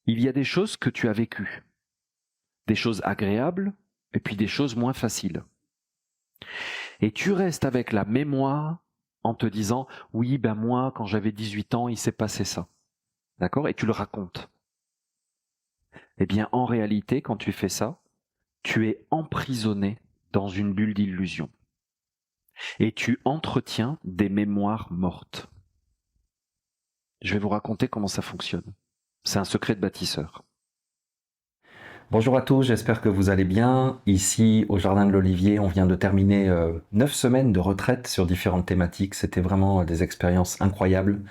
il y a des choses que tu as vécues, des choses agréables et puis des choses moins faciles. Et tu restes avec la mémoire en te disant oui, ben moi, quand j'avais 18 ans, il s'est passé ça. D'accord? Et tu le racontes. Eh bien, en réalité, quand tu fais ça, tu es emprisonné dans une bulle d'illusion. Et tu entretiens des mémoires mortes. Je vais vous raconter comment ça fonctionne. C'est un secret de bâtisseur. Bonjour à tous, j'espère que vous allez bien. Ici, au Jardin de l'Olivier, on vient de terminer 9 semaines de retraite sur différentes thématiques. C'était vraiment des expériences incroyables.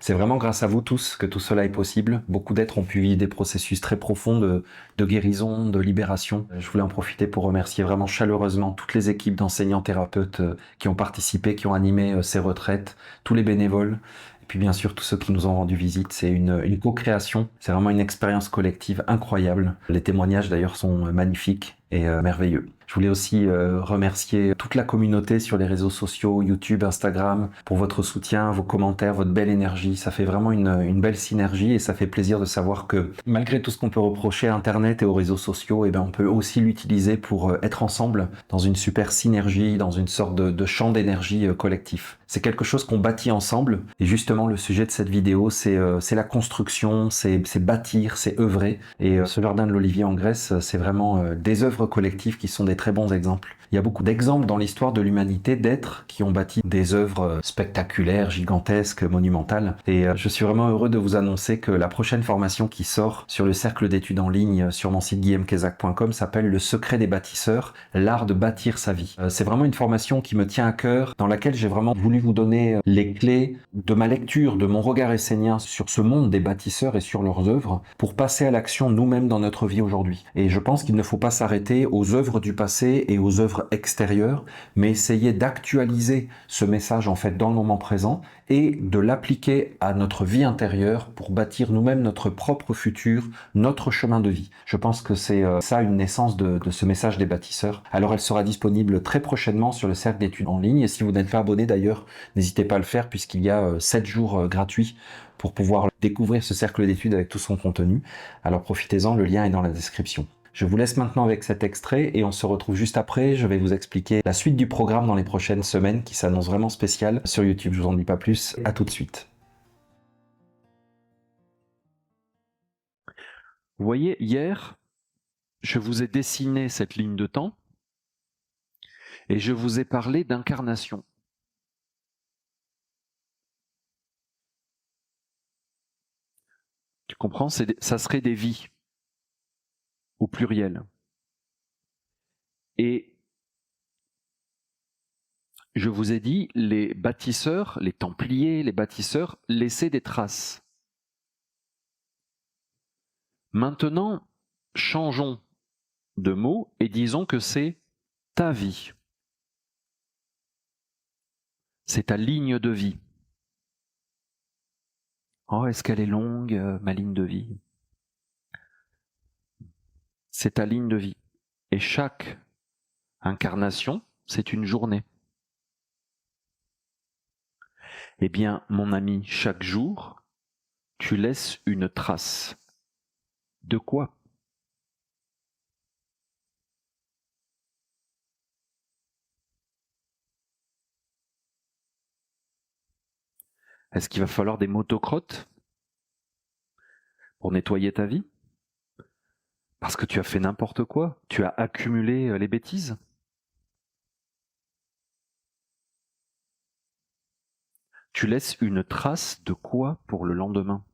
C'est vraiment grâce à vous tous que tout cela est possible. Beaucoup d'êtres ont pu vivre des processus très profonds de guérison, de libération. Je voulais en profiter pour remercier vraiment chaleureusement toutes les équipes d'enseignants-thérapeutes qui ont participé, qui ont animé ces retraites, tous les bénévoles. Et puis bien sûr tous ceux qui nous ont rendu visite, c'est une co-création, c'est vraiment une expérience collective incroyable. Les témoignages d'ailleurs sont magnifiques et merveilleux. Je voulais aussi remercier toute la communauté sur les réseaux sociaux, YouTube, Instagram, pour votre soutien, vos commentaires, votre belle énergie. Ça fait vraiment une belle synergie et ça fait plaisir de savoir que malgré tout ce qu'on peut reprocher à Internet et aux réseaux sociaux, eh ben, on peut aussi l'utiliser pour être ensemble dans une super synergie, dans une sorte de champ d'énergie collectif. C'est quelque chose qu'on bâtit ensemble et justement le sujet de cette vidéo c'est la construction, c'est bâtir, c'est œuvrer et ce jardin de l'Olivier en Grèce c'est vraiment des œuvres collectives qui sont des très bons exemples. Il y a beaucoup d'exemples dans l'histoire de l'humanité d'êtres qui ont bâti des œuvres spectaculaires, gigantesques, monumentales et je suis vraiment heureux de vous annoncer que la prochaine formation qui sort sur le cercle d'études en ligne sur mon site guillaumquezac.com s'appelle Le secret des bâtisseurs, l'art de bâtir sa vie. C'est vraiment une formation qui me tient à cœur, dans laquelle j'ai vraiment voulu vous donner les clés de ma lecture, de mon regard essénien sur ce monde des bâtisseurs et sur leurs œuvres, pour passer à l'action nous-mêmes dans notre vie aujourd'hui. Et je pense qu'il ne faut pas s'arrêter aux œuvres du passé et aux œuvres extérieures, mais essayer d'actualiser ce message en fait dans le moment présent et de l'appliquer à notre vie intérieure pour bâtir nous-mêmes notre propre futur, notre chemin de vie. Je pense que c'est ça une naissance de ce message des bâtisseurs. Alors elle sera disponible très prochainement sur le cercle d'études en ligne et si vous n'êtes pas abonné d'ailleurs, n'hésitez pas à le faire puisqu'il y a 7 jours gratuits pour pouvoir découvrir ce cercle d'études avec tout son contenu. Alors profitez-en, le lien est dans la description. Je vous laisse maintenant avec cet extrait et on se retrouve juste après. Je vais vous expliquer la suite du programme dans les prochaines semaines qui s'annonce vraiment spéciale sur YouTube. Je vous en dis pas plus. À tout de suite. Vous voyez, hier, je vous ai dessiné cette ligne de temps et je vous ai parlé d'incarnation. Tu comprends? Ça serait des vies, au pluriel. Et je vous ai dit, les bâtisseurs, les templiers, les bâtisseurs laissaient des traces. Maintenant, changeons de mot et disons que c'est ta vie. C'est ta ligne de vie. Oh, est-ce qu'elle est longue, ma ligne de vie? C'est ta ligne de vie. Et chaque incarnation, c'est une journée. Eh bien, mon ami, chaque jour, tu laisses une trace. De quoi? Est-ce qu'il va falloir des motocrottes pour nettoyer ta vie? Parce que tu as fait n'importe quoi? Tu as accumulé les bêtises? Tu laisses une trace de quoi pour le lendemain?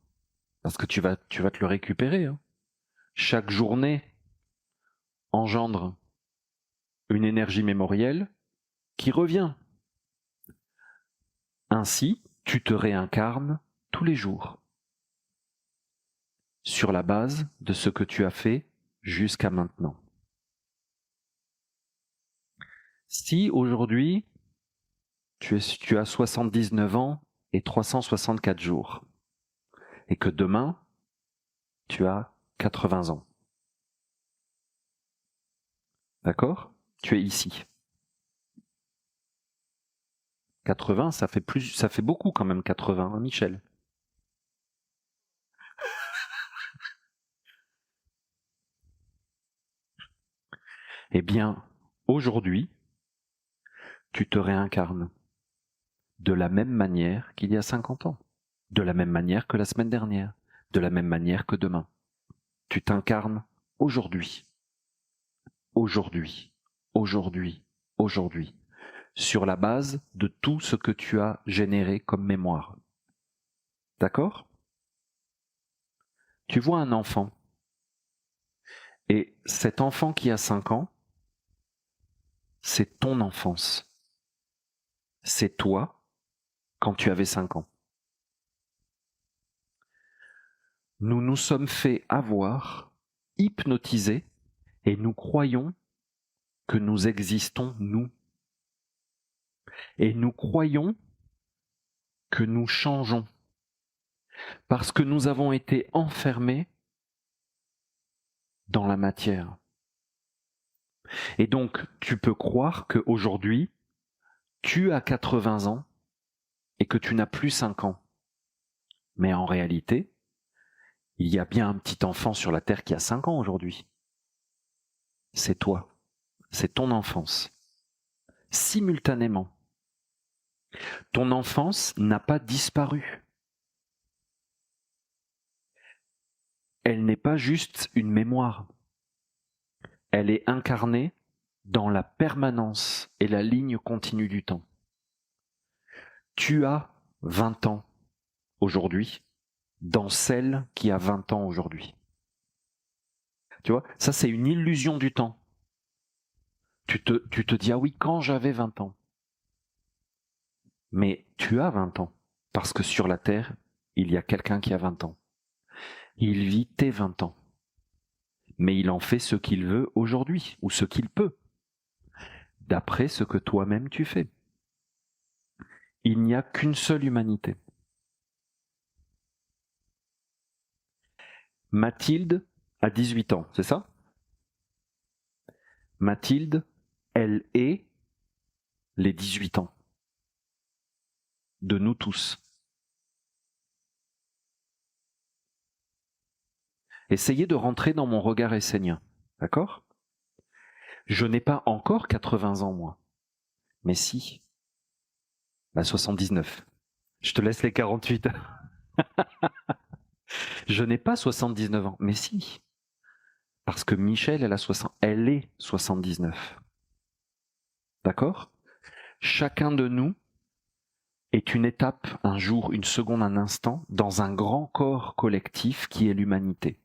Parce que tu vas te le récupérer. Hein. Chaque journée engendre une énergie mémorielle qui revient. Ainsi, tu te réincarnes tous les jours sur la base de ce que tu as fait jusqu'à maintenant. Si aujourd'hui, tu as 79 ans et 364 jours, et que demain, tu as 80 ans, d'accord? Tu es ici. 80, ça fait beaucoup quand même 80, hein, Michel. Eh bien, aujourd'hui, tu te réincarnes de la même manière qu'il y a 50 ans, de la même manière que la semaine dernière, de la même manière que demain. Tu t'incarnes aujourd'hui, aujourd'hui, aujourd'hui, aujourd'hui, sur la base de tout ce que tu as généré comme mémoire. D'accord ? Tu vois un enfant, et cet enfant qui a 5 ans, c'est ton enfance. C'est toi quand tu avais 5 ans. Nous nous sommes fait avoir, hypnotisés, et nous croyons que nous existons, nous. Et nous croyons que nous changeons, parce que nous avons été enfermés dans la matière. Et donc, tu peux croire qu'aujourd'hui, tu as 80 ans et que tu n'as plus 5 ans. Mais en réalité, il y a bien un petit enfant sur la Terre qui a 5 ans aujourd'hui. C'est toi. C'est ton enfance. Simultanément. Ton enfance n'a pas disparu. Elle n'est pas juste une mémoire. Elle est incarnée dans la permanence et la ligne continue du temps. Tu as 20 ans aujourd'hui dans celle qui a 20 ans aujourd'hui. Tu vois, ça c'est une illusion du temps. Tu te dis, ah oui, quand j'avais 20 ans. Mais tu as 20 ans, parce que sur la Terre, il y a quelqu'un qui a 20 ans. Il vit tes 20 ans. Mais il en fait ce qu'il veut aujourd'hui, ou ce qu'il peut, d'après ce que toi-même tu fais. Il n'y a qu'une seule humanité. Mathilde a 18 ans, c'est ça ? Mathilde, elle est les 18 ans de nous tous. Essayez de rentrer dans mon regard essénien, d'accord ? Je n'ai pas encore 80 ans, moi. Mais si. 79. Je te laisse les 48. Je n'ai pas 79 ans, mais si. Parce que Michel, elle est 79. D'accord ? Chacun de nous est une étape, un jour, une seconde, un instant, dans un grand corps collectif qui est l'humanité.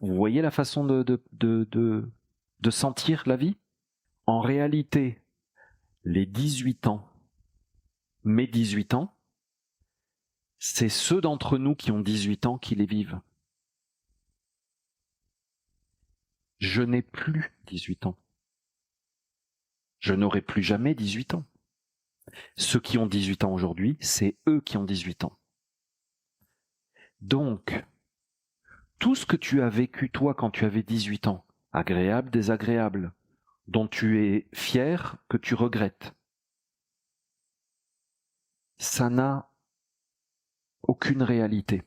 Vous voyez la façon de sentir la vie ? En réalité, les 18 ans, mes 18 ans, c'est ceux d'entre nous qui ont 18 ans qui les vivent. Je n'ai plus 18 ans. Je n'aurai plus jamais 18 ans. Ceux qui ont 18 ans aujourd'hui, c'est eux qui ont 18 ans. Donc, tout ce que tu as vécu toi quand tu avais 18 ans, agréable, désagréable, dont tu es fier, que tu regrettes, ça n'a aucune réalité.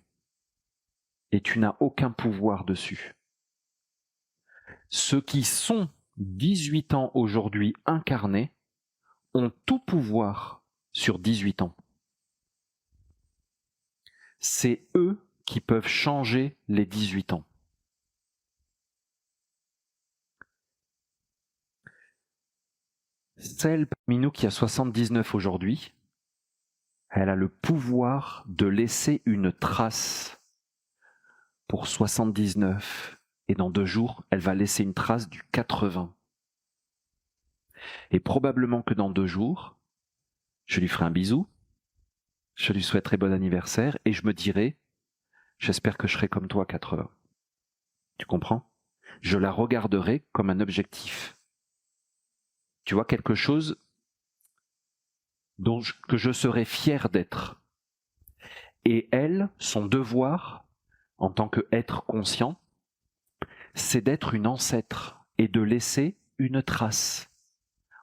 Et tu n'as aucun pouvoir dessus. Ceux qui sont 18 ans aujourd'hui incarnés ont tout pouvoir sur 18 ans. C'est eux qui peuvent changer les 18 ans. Celle parmi nous qui a 79 aujourd'hui, elle a le pouvoir de laisser une trace pour 79. Et dans 2 jours, elle va laisser une trace du 80. Et probablement que dans 2 jours, je lui ferai un bisou, je lui souhaiterai bon anniversaire et je me dirai, j'espère que je serai comme toi à 80. Tu comprends ? Je la regarderai comme un objectif. Tu vois, quelque chose que je serais fier d'être. Et elle, son devoir, en tant qu'être conscient, c'est d'être une ancêtre et de laisser une trace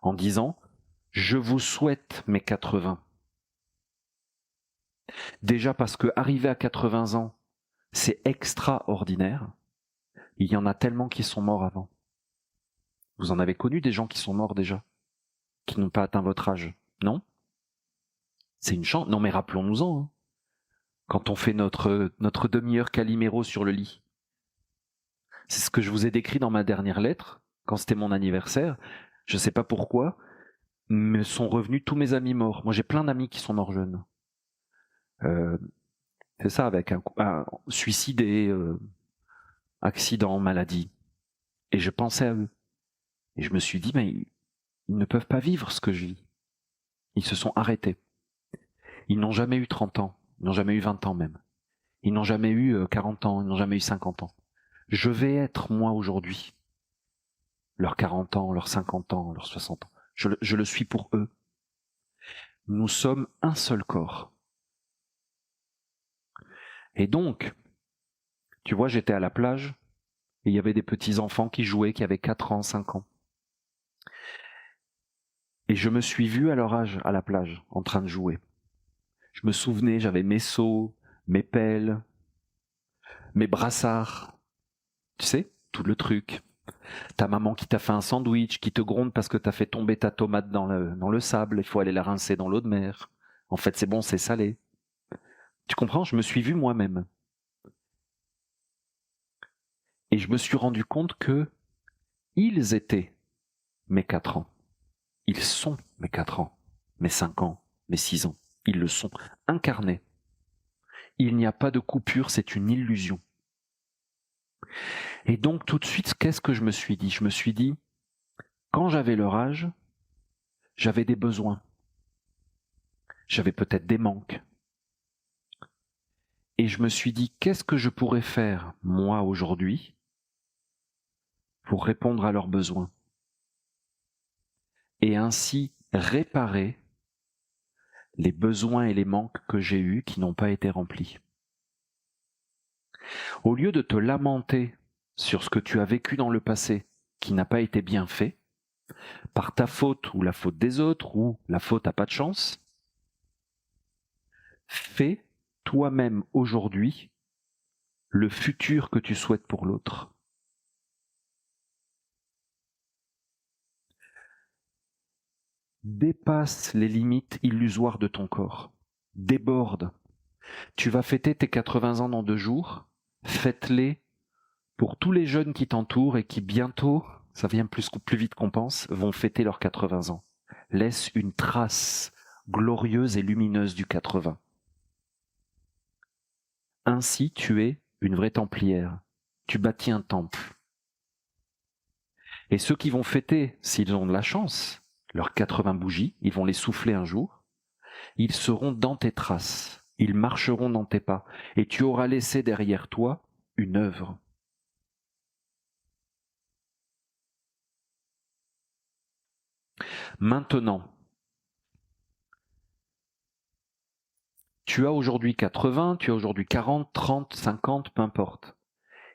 en disant « Je vous souhaite mes 80 ». Déjà parce que arriver à 80 ans, c'est extraordinaire. Il y en a tellement qui sont morts avant. Vous en avez connu des gens qui sont morts déjà, qui n'ont pas atteint votre âge, non? C'est une chance. Non mais rappelons-nous-en, hein. Quand on fait notre demi-heure Calimero sur le lit. C'est ce que je vous ai décrit dans ma dernière lettre, quand c'était mon anniversaire. Je ne sais pas pourquoi, me sont revenus tous mes amis morts. Moi j'ai plein d'amis qui sont morts jeunes. C'est ça, avec un suicidé, accident, maladie. Et je pensais à eux. Et je me suis dit, mais ils ne peuvent pas vivre ce que je vis. Ils se sont arrêtés. Ils n'ont jamais eu 30 ans, ils n'ont jamais eu 20 ans même. Ils n'ont jamais eu 40 ans, ils n'ont jamais eu 50 ans. Je vais être, moi, aujourd'hui, leurs 40 ans, leurs 50 ans, leurs 60 ans. Je le suis pour eux. Nous sommes un seul corps. Et donc, tu vois, j'étais à la plage, et il y avait des petits-enfants qui jouaient, qui avaient 4 ans, 5 ans. Et je me suis vu à leur âge, à la plage, en train de jouer. Je me souvenais, j'avais mes seaux, mes pelles, mes brassards. Tu sais, tout le truc. Ta maman qui t'a fait un sandwich, qui te gronde parce que t'as fait tomber ta tomate dans le sable, il faut aller la rincer dans l'eau de mer. En fait, c'est bon, c'est salé. Tu comprends? Je me suis vu moi-même. Et je me suis rendu compte que ils étaient mes 4 ans. Ils sont mes 4 ans, mes 5 ans, mes 6 ans. Ils le sont, incarnés. Il n'y a pas de coupure, c'est une illusion. Et donc tout de suite, qu'est-ce que je me suis dit? Je me suis dit, quand j'avais leur âge, j'avais des besoins. J'avais peut-être des manques. Et je me suis dit, qu'est-ce que je pourrais faire, moi, aujourd'hui, pour répondre à leurs besoins? Et ainsi réparer les besoins et les manques que j'ai eus qui n'ont pas été remplis. Au lieu de te lamenter sur ce que tu as vécu dans le passé qui n'a pas été bien fait, par ta faute ou la faute des autres ou la faute à pas de chance, fais toi-même aujourd'hui le futur que tu souhaites pour l'autre. Dépasse les limites illusoires de ton corps. Déborde. Tu vas fêter tes 80 ans dans 2 jours. Fête-les pour tous les jeunes qui t'entourent et qui bientôt, ça vient plus vite qu'on pense, vont fêter leurs 80 ans. Laisse une trace glorieuse et lumineuse du 80. Ainsi, tu es une vraie templière. Tu bâtis un temple. Et ceux qui vont fêter, s'ils ont de la chance, leurs 80 bougies, ils vont les souffler un jour, ils seront dans tes traces, ils marcheront dans tes pas, et tu auras laissé derrière toi une œuvre. Maintenant, tu as aujourd'hui 80, tu as aujourd'hui 40, 30, 50, peu importe.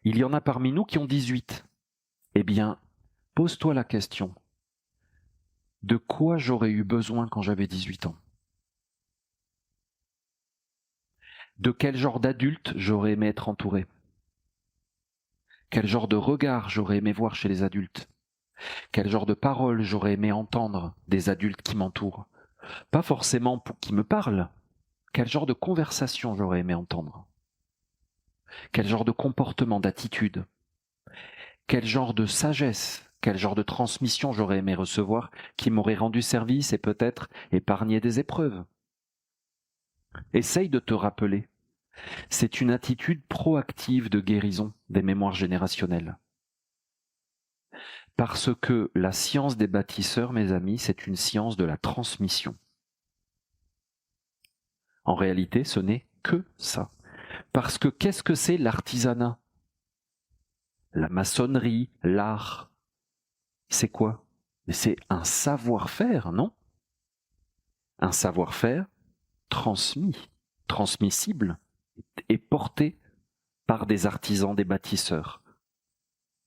Il y en a parmi nous qui ont 18. Eh bien, pose-toi la question. De quoi j'aurais eu besoin quand j'avais 18 ans? De quel genre d'adulte j'aurais aimé être entouré? Quel genre de regard j'aurais aimé voir chez les adultes? Quel genre de paroles j'aurais aimé entendre des adultes qui m'entourent? Pas forcément pour qui me parlent. Quel genre de conversation j'aurais aimé entendre? Quel genre de comportement, d'attitude? Quel genre de sagesse, quel genre de transmission j'aurais aimé recevoir qui m'aurait rendu service et peut-être épargné des épreuves? Essaye de te rappeler. C'est une attitude proactive de guérison des mémoires générationnelles. Parce que la science des bâtisseurs, mes amis, c'est une science de la transmission. En réalité, ce n'est que ça. Parce que qu'est-ce que c'est l'artisanat? La maçonnerie, l'art, c'est quoi? Mais c'est un savoir-faire, non? Un savoir-faire transmis, transmissible et porté par des artisans, des bâtisseurs,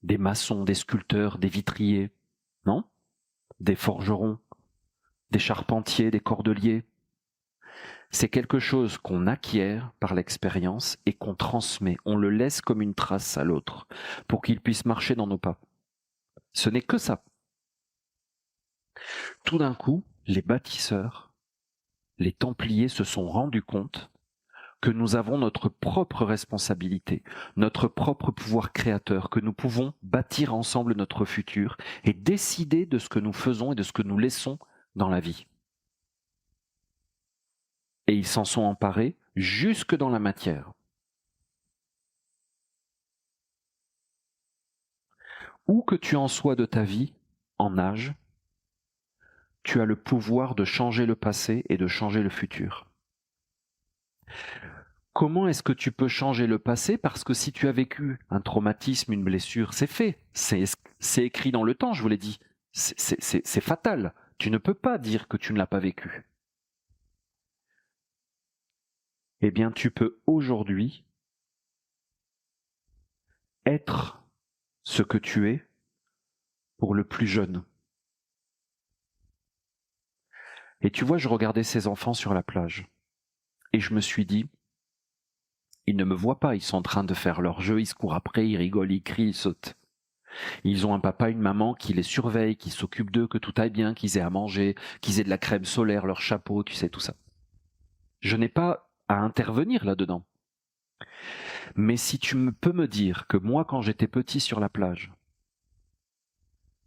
des maçons, des sculpteurs, des vitriers, non? Des forgerons, des charpentiers, des cordeliers. C'est quelque chose qu'on acquiert par l'expérience et qu'on transmet. On le laisse comme une trace à l'autre pour qu'il puisse marcher dans nos pas. Ce n'est que ça. Tout d'un coup, les bâtisseurs, les Templiers se sont rendus compte que nous avons notre propre responsabilité, notre propre pouvoir créateur, que nous pouvons bâtir ensemble notre futur et décider de ce que nous faisons et de ce que nous laissons dans la vie. Et ils s'en sont emparés jusque dans la matière. Où que tu en sois de ta vie, en âge, tu as le pouvoir de changer le passé et de changer le futur. Comment est-ce que tu peux changer le passé? Parce que si tu as vécu un traumatisme, une blessure, c'est fait. C'est écrit dans le temps, je vous l'ai dit. C'est fatal. Tu ne peux pas dire que tu ne l'as pas vécu. Eh bien, tu peux aujourd'hui être ce que tu es pour le plus jeune. Et tu vois, je regardais ces enfants sur la plage. Et je me suis dit, ils ne me voient pas, ils sont en train de faire leur jeu, ils se courent après, ils rigolent, ils crient, ils sautent. Ils ont un papa, une maman qui les surveille, qui s'occupe d'eux, que tout aille bien, qu'ils aient à manger, qu'ils aient de la crème solaire, leur chapeau, tu sais, tout ça. Je n'ai pas à intervenir là-dedans. Mais si tu peux me dire que moi, quand j'étais petit sur la plage,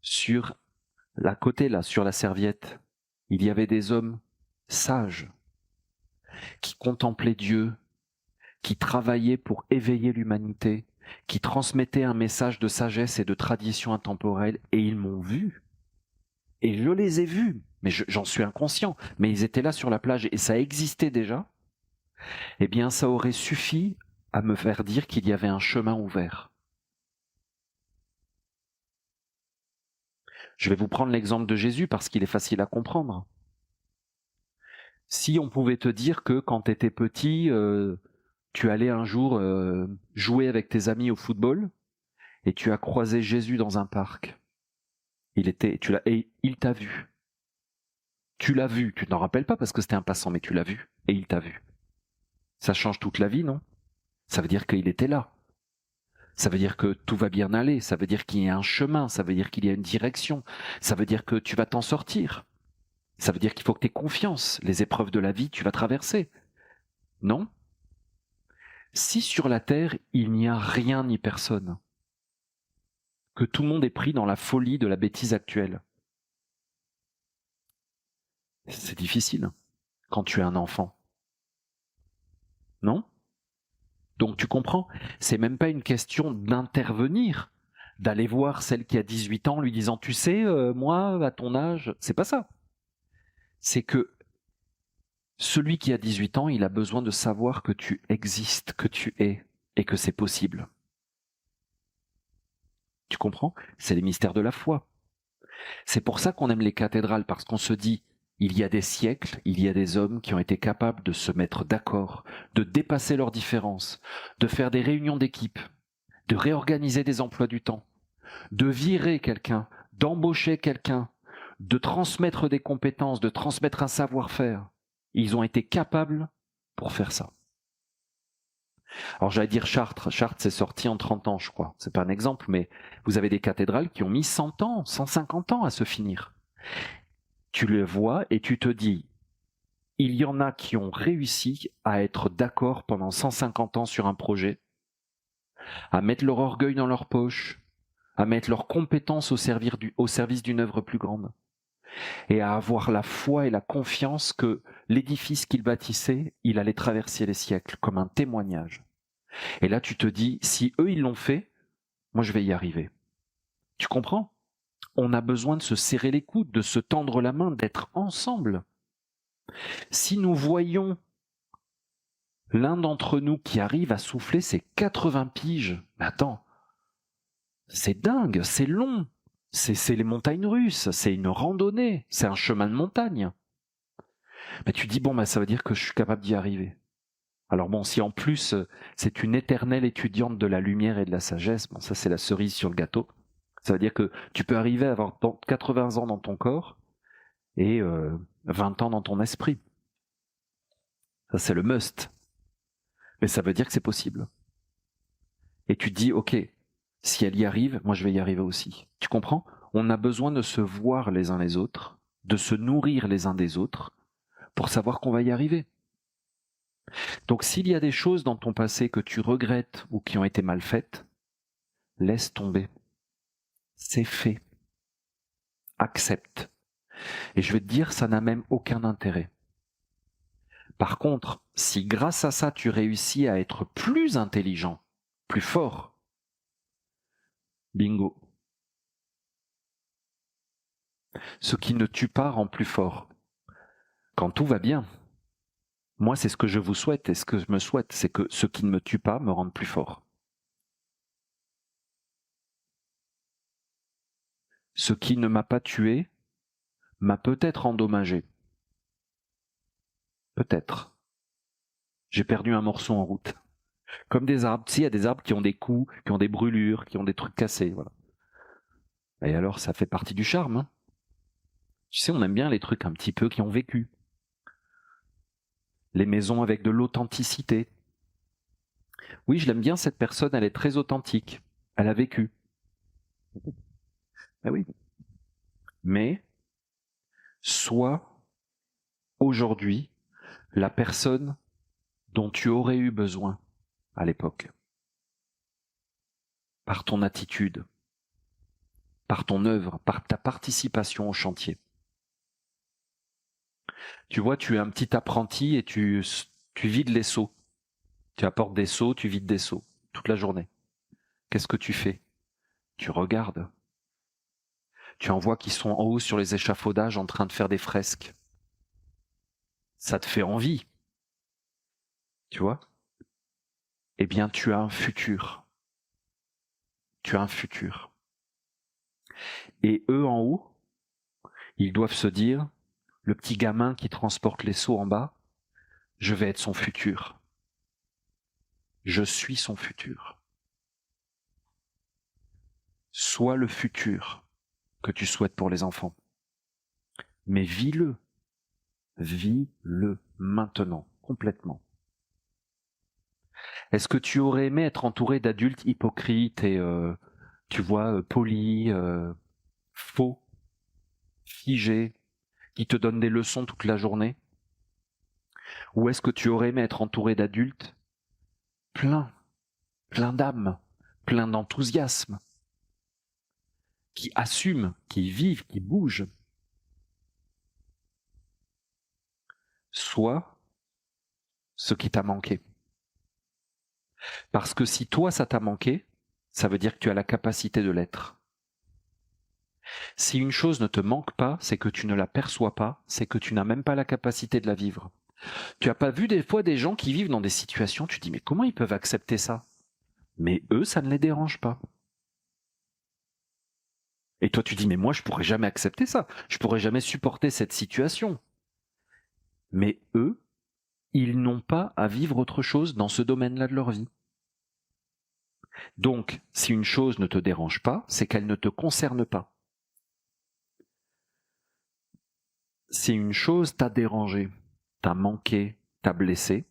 sur la côté là, sur la serviette, il y avait des hommes sages qui contemplaient Dieu, qui travaillaient pour éveiller l'humanité, qui transmettaient un message de sagesse et de tradition intemporelle, et ils m'ont vu. Et je les ai vus, mais j'en suis inconscient, mais ils étaient là sur la plage et ça existait déjà, eh bien ça aurait suffi à me faire dire qu'il y avait un chemin ouvert. Je vais vous prendre l'exemple de Jésus parce qu'il est facile à comprendre. Si on pouvait te dire que quand tu étais petit, tu allais un jour jouer avec tes amis au football et tu as croisé Jésus dans un parc, et il t'a vu. Tu l'as vu, tu ne t'en rappelles pas parce que c'était un passant, mais tu l'as vu et il t'a vu. Ça change toute la vie, non? Ça veut dire qu'il était là. Ça veut dire que tout va bien aller, ça veut dire qu'il y a un chemin, ça veut dire qu'il y a une direction, ça veut dire que tu vas t'en sortir. Ça veut dire qu'il faut que tu aies confiance. Les épreuves de la vie, tu vas traverser. Non? Si sur la terre, il n'y a rien ni personne, que tout le monde est pris dans la folie de la bêtise actuelle, c'est difficile quand tu es un enfant. Non? Donc tu comprends, c'est même pas une question d'intervenir, d'aller voir celle qui a 18 ans lui disant tu sais, moi, à ton âge, c'est pas ça. C'est que celui qui a 18 ans, il a besoin de savoir que tu existes, que tu es, et que c'est possible. Tu comprends? C'est les mystères de la foi. C'est pour ça qu'on aime les cathédrales, parce qu'on se dit, il y a des siècles, il y a des hommes qui ont été capables de se mettre d'accord, de dépasser leurs différences, de faire des réunions d'équipe, de réorganiser des emplois du temps, de virer quelqu'un, d'embaucher quelqu'un, de transmettre des compétences, de transmettre un savoir-faire. Ils ont été capables pour faire ça. Alors j'allais dire Chartres. Chartres, c'est sorti en 30 ans, je crois. C'est pas un exemple, mais vous avez des cathédrales qui ont mis 100 ans, 150 ans à se finir. Tu les vois et tu te dis, il y en a qui ont réussi à être d'accord pendant 150 ans sur un projet, à mettre leur orgueil dans leur poche, à mettre leurs compétences au service d'une œuvre plus grande, et à avoir la foi et la confiance que l'édifice qu'ils bâtissaient, il allait traverser les siècles comme un témoignage. Et là, tu te dis, si eux, ils l'ont fait, moi, je vais y arriver. Tu comprends? On a besoin de se serrer les coudes, de se tendre la main, d'être ensemble. Si nous voyons l'un d'entre nous qui arrive à souffler ses 80 piges, mais attends, c'est dingue, c'est long, c'est les montagnes russes, c'est une randonnée, c'est un chemin de montagne. Mais tu dis, bon, bah, ça veut dire que je suis capable d'y arriver. Alors bon, si en plus c'est une éternelle étudiante de la lumière et de la sagesse, bon, ça c'est la cerise sur le gâteau. Ça veut dire que tu peux arriver à avoir 80 ans dans ton corps et 20 ans dans ton esprit. Ça c'est le must. Mais ça veut dire que c'est possible. Et tu te dis, ok, si elle y arrive, moi je vais y arriver aussi. Tu comprends? On a besoin de se voir les uns les autres de se nourrir les uns des autres pour savoir qu'on va y arriver. Donc s'il y a des choses dans ton passé que tu regrettes ou qui ont été mal faites, laisse tomber. C'est fait. Accepte. Et je vais te dire, ça n'a même aucun intérêt. Par contre, si grâce à ça tu réussis à être plus intelligent, plus fort, bingo. Ce qui ne tue pas rend plus fort. Quand tout va bien, moi c'est ce que je vous souhaite et ce que je me souhaite, c'est que ce qui ne me tue pas me rende plus fort. Ce qui ne m'a pas tué m'a peut-être endommagé. Peut-être. J'ai perdu un morceau en route. Comme des arbres. Tu sais, il y a des arbres qui ont des coups, qui ont des brûlures, qui ont des trucs cassés. Voilà. Et alors, ça fait partie du charme. Hein. Tu sais, on aime bien les trucs un petit peu qui ont vécu. Les maisons avec de l'authenticité. Oui, je l'aime bien, cette personne, elle est très authentique. Elle a vécu. Ben oui. Mais, sois aujourd'hui la personne dont tu aurais eu besoin à l'époque. Par ton attitude, par ton œuvre, par ta participation au chantier. Tu vois, tu es un petit apprenti et tu vides les seaux. Tu apportes des seaux, tu vides des seaux toute la journée. Qu'est-ce que tu fais? Tu regardes. Tu en vois qui sont en haut sur les échafaudages en train de faire des fresques. Ça te fait envie. Tu vois? Eh bien, tu as un futur. Tu as un futur. Et eux en haut, ils doivent se dire, le petit gamin qui transporte les seaux en bas, je vais être son futur. Je suis son futur. Sois le futur que tu souhaites pour les enfants. Mais vis-le. Vis-le maintenant, complètement. Est-ce que tu aurais aimé être entouré d'adultes hypocrites et, tu vois, polis, faux, figés, qui te donnent des leçons toute la journée? Ou est-ce que tu aurais aimé être entouré d'adultes pleins d'âme, pleins d'enthousiasme, qui assument, qui vivent, qui bougent? Sois ce qui t'a manqué. Parce que si toi ça t'a manqué, ça veut dire que tu as la capacité de l'être. Si une chose ne te manque pas, c'est que tu ne la perçois pas, c'est que tu n'as même pas la capacité de la vivre. Tu as pas vu des fois des gens qui vivent dans des situations, tu te dis mais comment ils peuvent accepter ça? Mais eux, ça ne les dérange pas. Et toi tu dis mais moi je pourrais jamais accepter ça, je pourrais jamais supporter cette situation. Mais eux, ils n'ont pas à vivre autre chose dans ce domaine-là de leur vie. Donc, si une chose ne te dérange pas, c'est qu'elle ne te concerne pas. Si une chose t'a dérangé, t'a manqué, t'a blessé,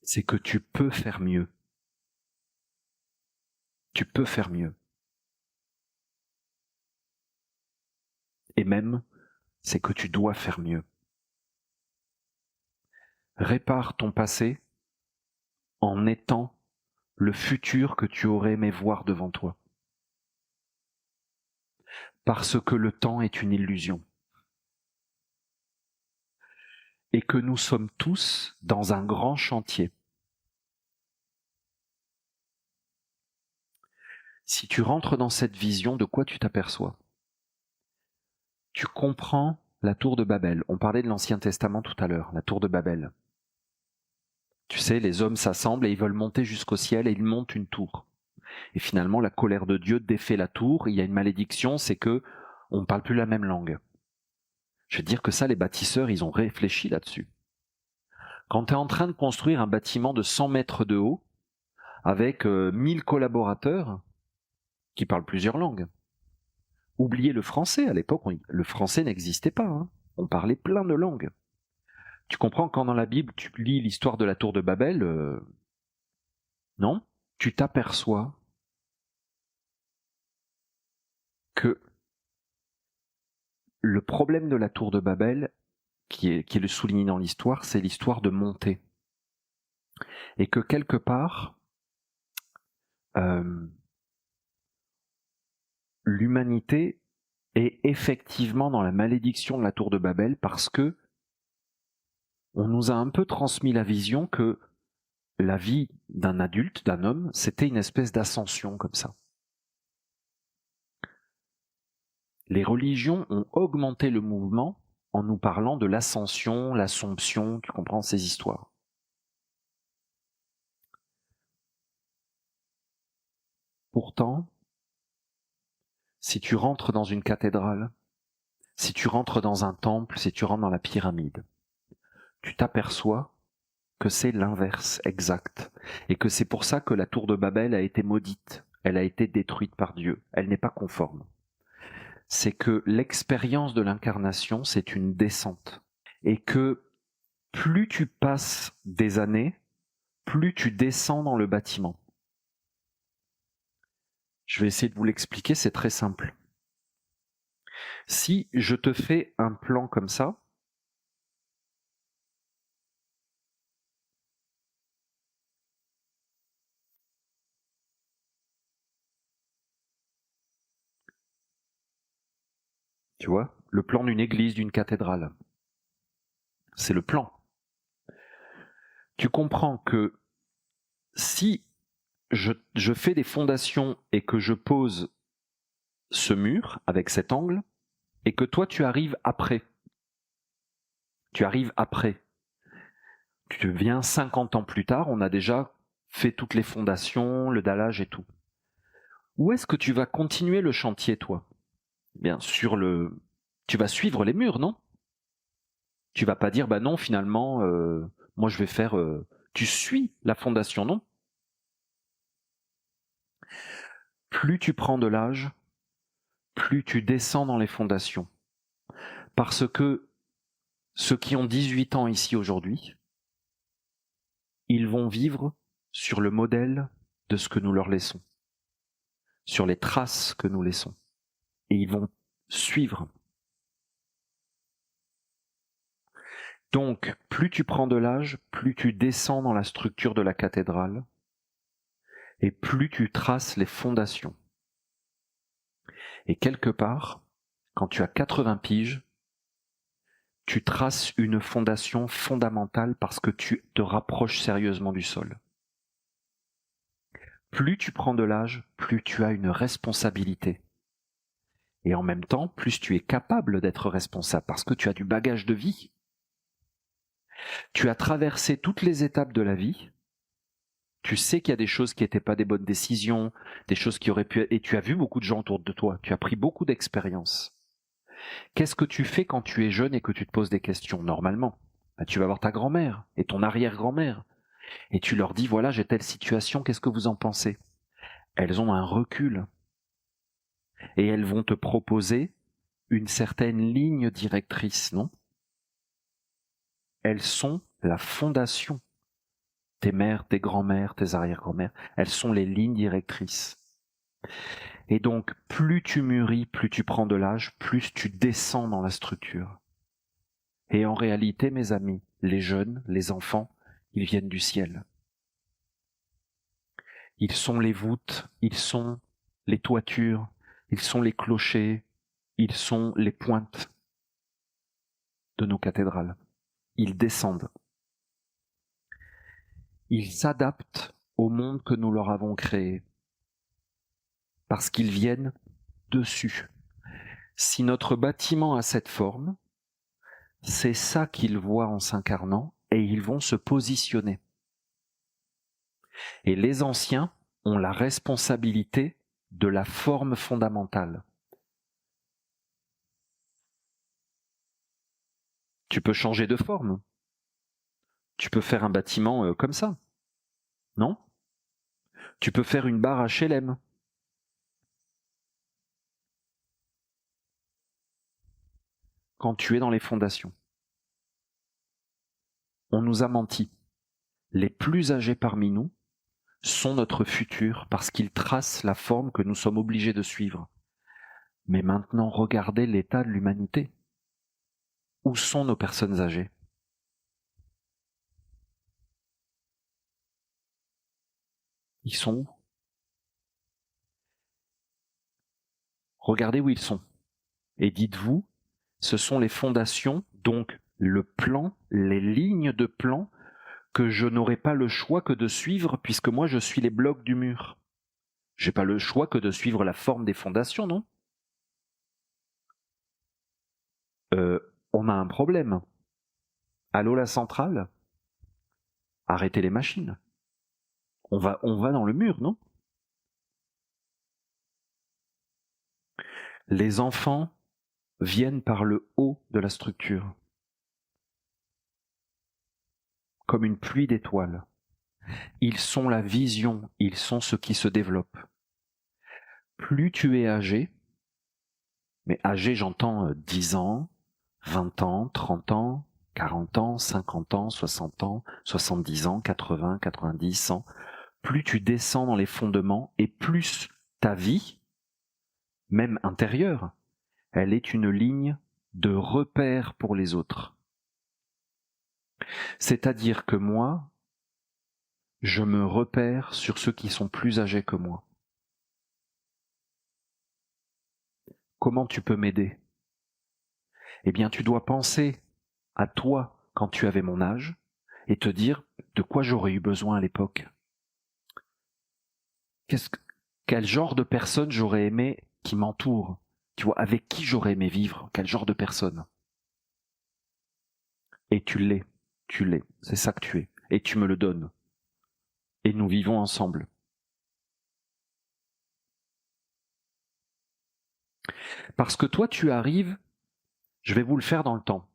c'est que tu peux faire mieux. Tu peux faire mieux. Et même, c'est que tu dois faire mieux. Répare ton passé en étant le futur que tu aurais aimé voir devant toi. Parce que le temps est une illusion. Et que nous sommes tous dans un grand chantier. Si tu rentres dans cette vision, de quoi tu t'aperçois? Tu comprends la tour de Babel. On parlait de l'Ancien Testament tout à l'heure, la tour de Babel. Tu sais, les hommes s'assemblent et ils veulent monter jusqu'au ciel et ils montent une tour. Et finalement, la colère de Dieu défait la tour. Il y a une malédiction, c'est que on ne parle plus la même langue. Je veux dire que ça, les bâtisseurs, ils ont réfléchi là-dessus. Quand tu es en train de construire un bâtiment de 100 mètres de haut, avec 1000 collaborateurs qui parlent plusieurs langues, oubliez le français, à l'époque, le français n'existait pas. Hein. On parlait plein de langues. Tu comprends quand dans la Bible, tu lis l'histoire de la tour de Babel, non? Tu t'aperçois que le problème de la tour de Babel, qui est le souligné dans l'histoire, c'est l'histoire de monter. Et que quelque part, l'humanité est effectivement dans la malédiction de la tour de Babel parce que on nous a un peu transmis la vision que la vie d'un adulte, d'un homme, c'était une espèce d'ascension comme ça. Les religions ont augmenté le mouvement en nous parlant de l'ascension, l'assomption, tu comprends ces histoires. Pourtant, si tu rentres dans une cathédrale, si tu rentres dans un temple, si tu rentres dans la pyramide, tu t'aperçois que c'est l'inverse exact, et que c'est pour ça que la tour de Babel a été maudite, elle a été détruite par Dieu, elle n'est pas conforme. C'est que l'expérience de l'incarnation, c'est une descente, et que plus tu passes des années, plus tu descends dans le bâtiment. Je vais essayer de vous l'expliquer, c'est très simple. Si je te fais un plan comme ça, tu vois, le plan d'une église, d'une cathédrale, c'est le plan. Tu comprends que si je fais des fondations et que je pose ce mur avec cet angle, et que toi tu arrives après. Tu viens 50 ans plus tard, on a déjà fait toutes les fondations, le dallage et tout. Où est-ce que tu vas continuer le chantier, toi? Bien, tu vas suivre les murs, non? Tu vas pas dire, bah non, finalement, moi je vais faire... Tu suis la fondation, non? Plus tu prends de l'âge, plus tu descends dans les fondations. Parce que ceux qui ont 18 ans ici aujourd'hui, ils vont vivre sur le modèle de ce que nous leur laissons, sur les traces que nous laissons. Et ils vont suivre. Donc, plus tu prends de l'âge, plus tu descends dans la structure de la cathédrale, et plus tu traces les fondations. Et quelque part, quand tu as 80 piges, tu traces une fondation fondamentale parce que tu te rapproches sérieusement du sol. Plus tu prends de l'âge, plus tu as une responsabilité. Et en même temps, plus tu es capable d'être responsable parce que tu as du bagage de vie. Tu as traversé toutes les étapes de la vie. Tu sais qu'il y a des choses qui n'étaient pas des bonnes décisions, des choses qui auraient pu... Et tu as vu beaucoup de gens autour de toi. Tu as pris beaucoup d'expérience. Qu'est-ce que tu fais quand tu es jeune et que tu te poses des questions? Normalement, tu vas voir ta grand-mère et ton arrière-grand-mère. Et tu leur dis, voilà, j'ai telle situation, qu'est-ce que vous en pensez? Elles ont un recul. Et elles vont te proposer une certaine ligne directrice, non? Elles sont la fondation. Tes mères, tes grands-mères, tes arrière-grand-mères, elles sont les lignes directrices. Et donc, plus tu mûris, plus tu prends de l'âge, plus tu descends dans la structure. Et en réalité, mes amis, les jeunes, les enfants, ils viennent du ciel. Ils sont les voûtes, ils sont les toitures, ils sont les clochers, ils sont les pointes de nos cathédrales. Ils descendent. Ils s'adaptent au monde que nous leur avons créé. Parce qu'ils viennent dessus. Si notre bâtiment a cette forme, c'est ça qu'ils voient en s'incarnant et ils vont se positionner. Et les anciens ont la responsabilité de la forme fondamentale. Tu peux changer de forme. Tu peux faire un bâtiment comme ça. Non? Tu peux faire une barre HLM. Quand tu es dans les fondations. On nous a menti. Les plus âgés parmi nous sont notre futur parce qu'ils tracent la forme que nous sommes obligés de suivre. Mais maintenant, regardez l'état de l'humanité. Où sont nos personnes âgées? Ils sont où? Regardez où ils sont. Et dites-vous, ce sont les fondations, donc le plan, les lignes de plan que je n'aurai pas le choix que de suivre puisque moi je suis les blocs du mur. J'ai pas le choix que de suivre la forme des fondations, non? On a un problème. Allô la centrale? Arrêtez les machines. On va dans le mur, non? Les enfants viennent par le haut de la structure, comme une pluie d'étoiles. Ils sont la vision, ils sont ce qui se développe. Plus tu es âgé, mais âgé j'entends 10 ans, 20 ans, 30 ans, 40 ans, 50 ans, 60 ans, 70 ans, 80, 90, 100, plus tu descends dans les fondements et plus ta vie, même intérieure, elle est une ligne de repère pour les autres. C'est-à-dire que moi, je me repère sur ceux qui sont plus âgés que moi. Comment tu peux m'aider? Eh bien, tu dois penser à toi quand tu avais mon âge et te dire de quoi j'aurais eu besoin à l'époque. Quel genre de personne j'aurais aimé qui m'entoure? Tu vois, avec qui j'aurais aimé vivre? Quel genre de personne? Et tu l'es, c'est ça que tu es. Et tu me le donnes. Et nous vivons ensemble. Parce que toi, tu arrives, je vais vous le faire dans le temps.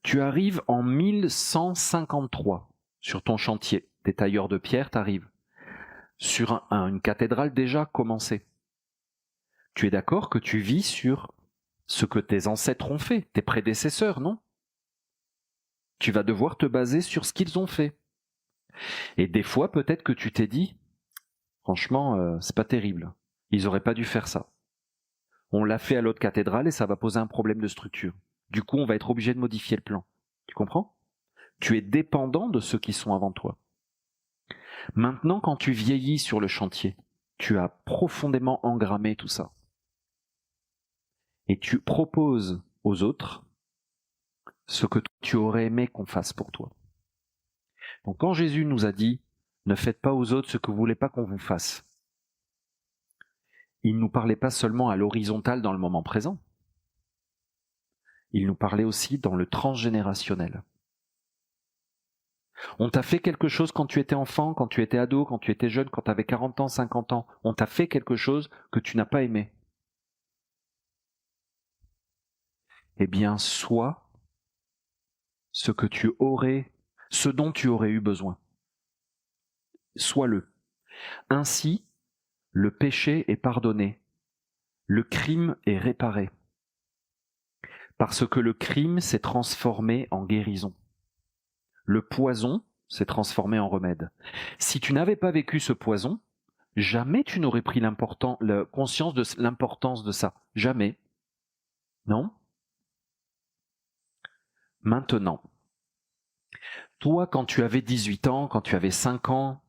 Tu arrives en 1153 sur ton chantier. T'es tailleur de pierre, t'arrives. Sur une cathédrale déjà commencée. Tu es d'accord que tu vis sur ce que tes ancêtres ont fait, tes prédécesseurs, non? Tu vas devoir te baser sur ce qu'ils ont fait. Et des fois, peut-être que tu t'es dit, franchement, c'est pas terrible. Ils auraient pas dû faire ça. On l'a fait à l'autre cathédrale et ça va poser un problème de structure. Du coup, on va être obligé de modifier le plan. Tu comprends? Tu es dépendant de ceux qui sont avant toi. Maintenant, quand tu vieillis sur le chantier, tu as profondément engrammé tout ça. Et tu proposes aux autres ce que tu aurais aimé qu'on fasse pour toi. Donc quand Jésus nous a dit « Ne faites pas aux autres ce que vous voulez pas qu'on vous fasse », il ne nous parlait pas seulement à l'horizontale dans le moment présent, il nous parlait aussi dans le transgénérationnel. On t'a fait quelque chose quand tu étais enfant, quand tu étais ado, quand tu étais jeune, quand tu avais 40 ans, 50 ans. On t'a fait quelque chose que tu n'as pas aimé. Eh bien, sois ce dont tu aurais eu besoin. Sois-le. Ainsi, le péché est pardonné. Le crime est réparé. Parce que le crime s'est transformé en guérison. Le poison s'est transformé en remède. Si tu n'avais pas vécu ce poison, jamais tu n'aurais pris la conscience de l'importance de ça. Jamais. Non? Maintenant, toi, quand tu avais 18 ans, quand tu avais 5 ans,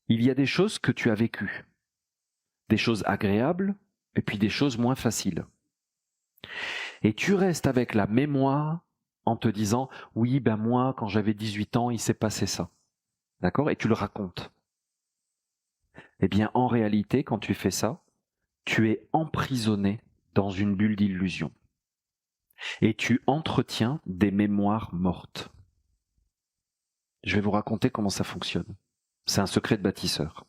il y a des choses que tu as vécues. Des choses agréables et puis des choses moins faciles. Et tu restes avec la mémoire en te disant « Oui, ben moi, quand j'avais 18 ans, il s'est passé ça. » D'accord? Et tu le racontes. Eh bien, en réalité, quand tu fais ça, tu es emprisonné dans une bulle d'illusion. Et tu entretiens des mémoires mortes. Je vais vous raconter comment ça fonctionne. C'est un secret de bâtisseur.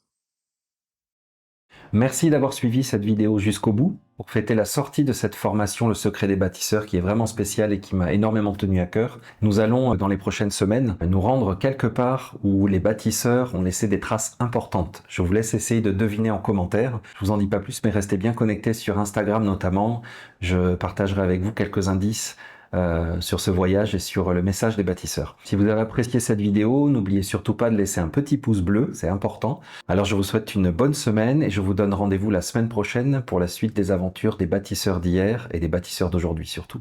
Merci d'avoir suivi cette vidéo jusqu'au bout pour fêter la sortie de cette formation Le Secret des Bâtisseurs qui est vraiment spéciale et qui m'a énormément tenu à cœur. Nous allons dans les prochaines semaines nous rendre quelque part où les bâtisseurs ont laissé des traces importantes. Je vous laisse essayer de deviner en commentaire. Je vous en dis pas plus mais restez bien connectés sur Instagram notamment. Je partagerai avec vous quelques indices sur ce voyage et sur le message des bâtisseurs. Si vous avez apprécié cette vidéo, n'oubliez surtout pas de laisser un petit pouce bleu, c'est important. Alors je vous souhaite une bonne semaine et je vous donne rendez-vous la semaine prochaine pour la suite des aventures des bâtisseurs d'hier et des bâtisseurs d'aujourd'hui surtout.